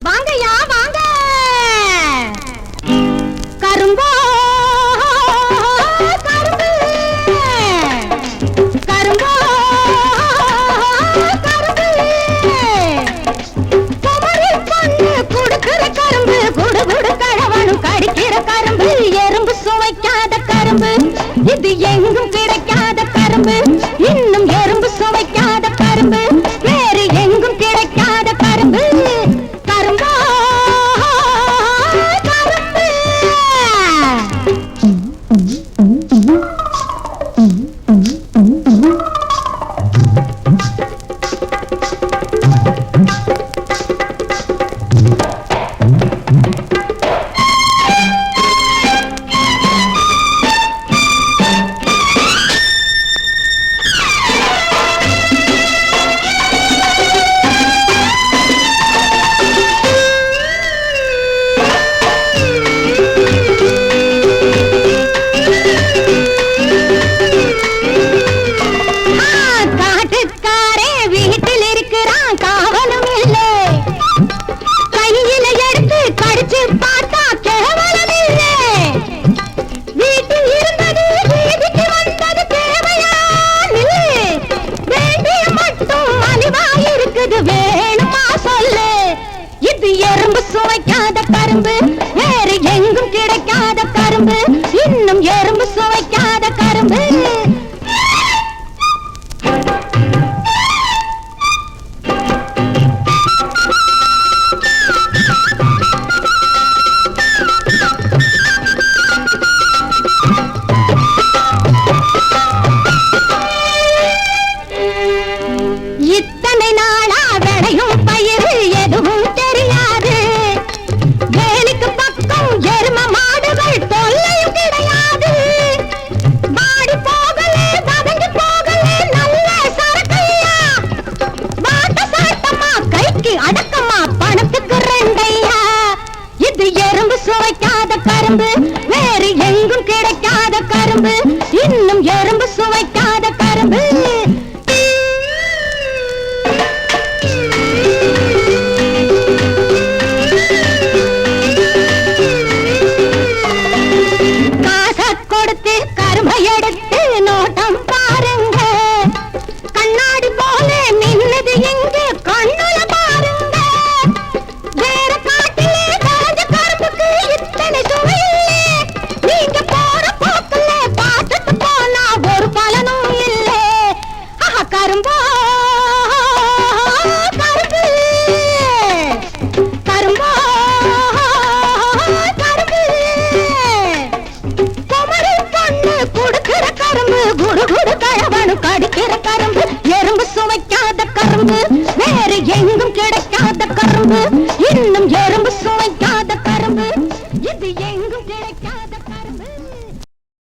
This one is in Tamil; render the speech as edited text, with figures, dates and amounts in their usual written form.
வாங்கயா வாங்க. கரும்போ கரும்பு கரும்போ கரும்பு குமரி பொண்ணு குடுக்கிற கரும்பு குடு குடு கழவனும் கடிக்கிற கரும்பு எறும்பு சுவைக்காத கரும்பு இது எங்கும் கிடைக்காத கரும்பு இன்னும் எறும்பு சுவைக்காத கரும்பு வேறு எங்கும் கிடைக்காத கரும்பு கரும்போ கரும்பு. சுவைக்காத கரும்பு வேறு எங்கும் கிடைக்காத கரும்பு இன்னும் எறும்பு சுவைக்காத கரும்பு. இத்தனை நாளா விளையும் பயிர் எதுவும் தெரியாது. வேலிக்கு பக்கம் எரும மாடுகள் தொல்லையும் கிடையாது. வாடி போகலே வதங்கி போகலே நல்ல சரக்கையா வாட்ட சாட்டமா கைக்கு அடக்கமா பணத்துக்கு ரெண்டையா. இது எறும்பு சுவைக்காத கரும்பு வேறு எங்கும் கிடைக்காத கரும்பு இன்னும் எறும்பு சுவைக்காத கரும்பு. எடுத்து நோட்டம் பாருங்க கண்ணாடி போல நின்னது எங்க கண்ணுல பாருங்க. வேற காட்டிலே கரைஞ்ச கரும்புக்கு இத்தனை சுவையில்லை. நீங்க போற போக்குல பார்த்துட்டு போனா ஒரு பலனும் இல்லை. கரும்போ கரும்பு கரும்போ கரும்பு குமரி பொண்ணு குடுக்கிற கரும்பு குடு குடு கழவனும் கடிக்கிற கரும்பு எறும்பு சுவைக்காத கரும்பு வேறு எங்கும் கிடைக்காத கரும்பு